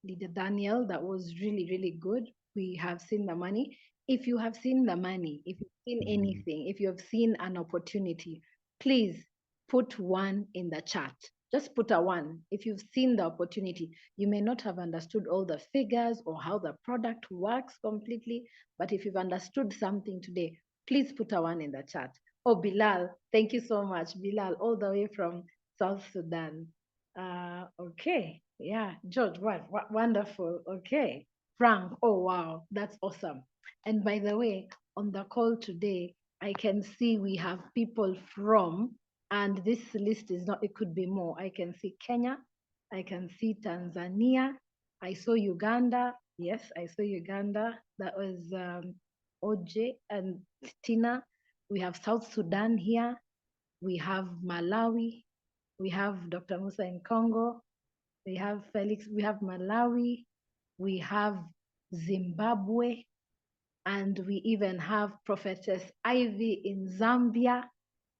Leader Daniel. That was really, really good. We have seen the money. If you have seen the money, if you've seen anything, if you have seen an opportunity, please put 1 in the chat. Just put a 1. If you've seen the opportunity, you may not have understood all the figures or how the product works completely, but if you've understood something today, please put a 1 in the chat. Oh, Bilal, thank you so much. Bilal, all the way from South Sudan. Okay. Yeah, George, wonderful. Okay. Frank, oh wow, that's awesome. And by the way, on the call today, I can see we have people from, and this list is not, it could be more. I can see Kenya, I can see Tanzania, I saw Uganda. Yes, I saw Uganda. That was OJ and Tina. We have South Sudan here. We have Malawi. We have Dr. Musa in Congo. We have Felix. We have Malawi. We have Zimbabwe. And we even have Prophetess Ivy in Zambia.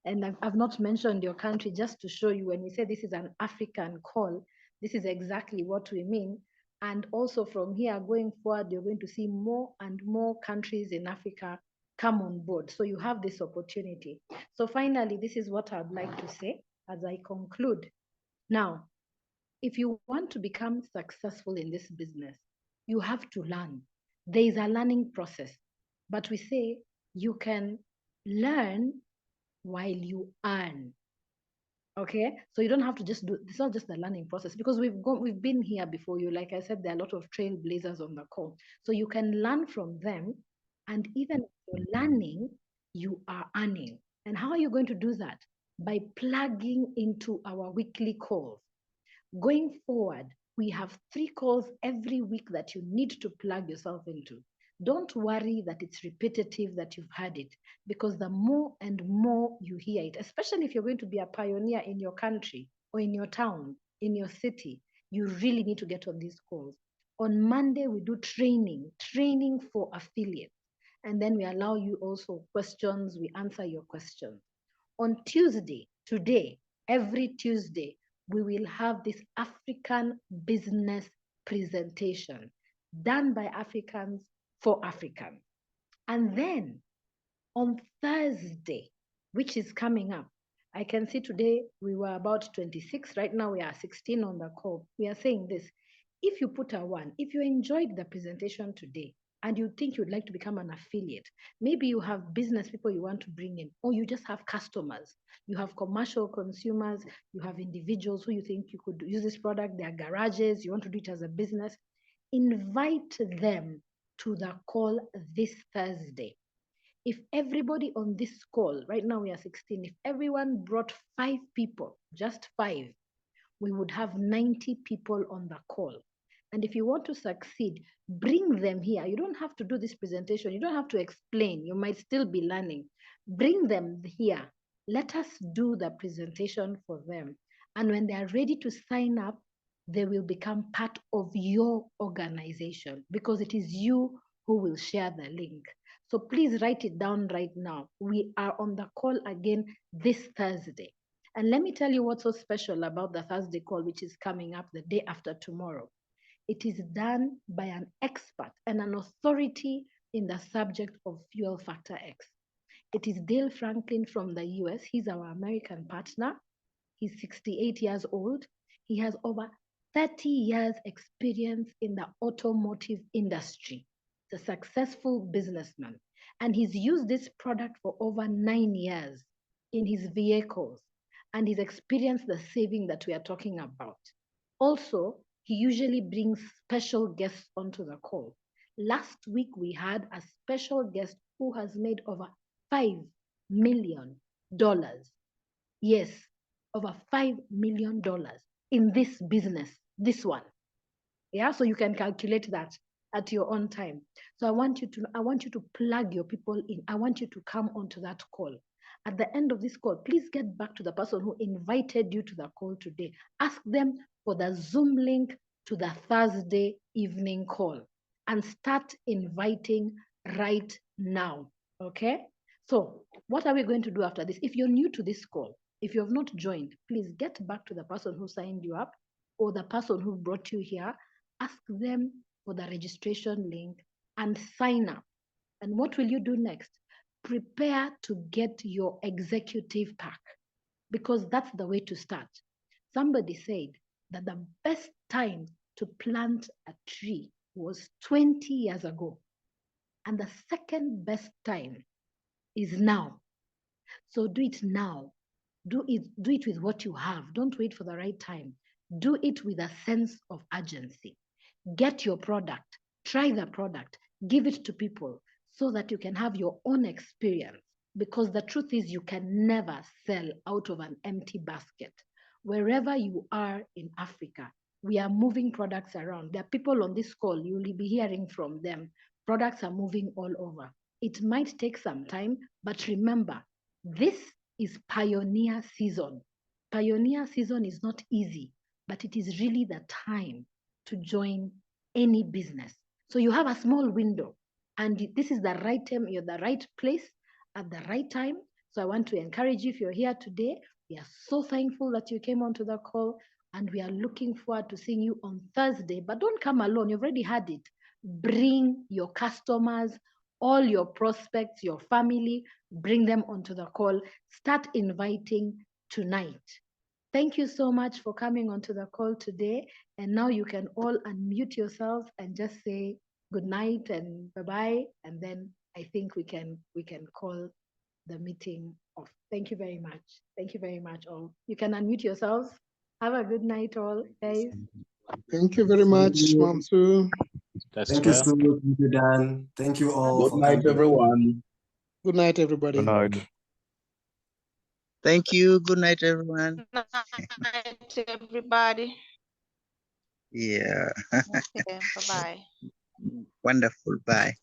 And I've not mentioned your country just to show you when we say this is an African call, this is exactly what we mean. And also from here going forward, you're going to see more and more countries in Africa come on board. So you have this opportunity. So finally, this is what I'd like to say as I conclude. Now, if you want to become successful in this business, you have to learn. There is a learning process, but we say you can learn while you earn. Okay, so you don't have to just do, it's not just the learning process, because we've been here before you. Like I said, there are a lot of trailblazers on the call, so you can learn from them. And even if you're learning, you are earning. And how are you going to do that? By plugging into our weekly calls. Going forward, we have 3 calls every week that you need to plug yourself into. Don't worry that it's repetitive, that you've heard it, because the more and more you hear it, especially if you're going to be a pioneer in your country or in your town, in your city, you really need to get on these calls. On Monday, we do training for affiliates. And then we allow you also questions, we answer your questions. On Tuesday, today, every Tuesday, we will have this African business presentation done by Africans for Africans. And then on Thursday, which is coming up, I can see today we were about 26. Right now we are 16 on the call. We are saying this. If you put a 1, if you enjoyed the presentation today and you think you'd like to become an affiliate, maybe you have business people you want to bring in, or you just have customers, you have commercial consumers, you have individuals who you think you could use this product, their garages, you want to do it as a business, invite them to the call this Thursday. If everybody on this call, right now we are 16, if everyone brought 5 people, just 5, we would have 90 people on the call. And if you want to succeed, bring them here. You don't have to do this presentation. You don't have to explain. You might still be learning. Bring them here. Let us do the presentation for them. And when they are ready to sign up, they will become part of your organization, because it is you who will share the link. So please write it down right now. We are on the call again this Thursday. And let me tell you what's so special about the Thursday call, which is coming up the day after tomorrow. It is done by an expert and an authority in the subject of fuel factor X. It is Dale Franklin from the US. He's our American partner. He's 68 years old. He has over 30 years experience in the automotive industry. He's a successful businessman. And he's used this product for over 9 years in his vehicles. And he's experienced the saving that we are talking about. Also, he usually brings special guests onto the call. Last week, we had a special guest who has made over $5 million. Yes, over $5 million in this business, this one. Yeah, so you can calculate that at your own time. So I want you to plug your people in. I want you to come onto that call. At the end of this call, please get back to the person who invited you to the call today. Ask them for the Zoom link to the Thursday evening call and start inviting right now. Okay? So what are we going to do after this? If you're new to this call, if you have not joined, please get back to the person who signed you up or the person who brought you here. Ask them for the registration link and sign up. And what will you do next? Prepare to get your executive pack, because that's the way to start. Somebody said that the best time to plant a tree was 20 years ago. And the second best time is now. So do it now. Do it with what you have. Don't wait for the right time. Do it with a sense of urgency. Get your product, try the product, give it to people so that you can have your own experience. Because the truth is, you can never sell out of an empty basket. Wherever you are in Africa, we are moving products around. There are people on this call, you will be hearing from them. Products are moving all over. It might take some time, but remember, this is pioneer season. Pioneer season is not easy, but it is really the time to join any business. So you have a small window, and this is the right time, you're the right place at the right time. So I want to encourage you, if you're here today, we are so thankful that you came onto the call, and we are looking forward to seeing you on Thursday. But don't come alone, you've already had it. Bring your customers, all your prospects, your family, bring them onto the call. Start inviting tonight. Thank you so much for coming onto the call today. And now you can all unmute yourselves and just say good night and bye-bye. And then I think we can call the meeting off. Thank you very much. Thank you very much, all. You can unmute yourselves. Have a good night, all, guys. Thank you very much, Mom Sue. Thank you, Sue. Thank you, Dan. Thank you all. Good night, everyone. Good night, everybody. Good night. Thank you. Good night, everyone. Good night, everybody. Yeah. Okay, bye-bye. Wonderful. Bye.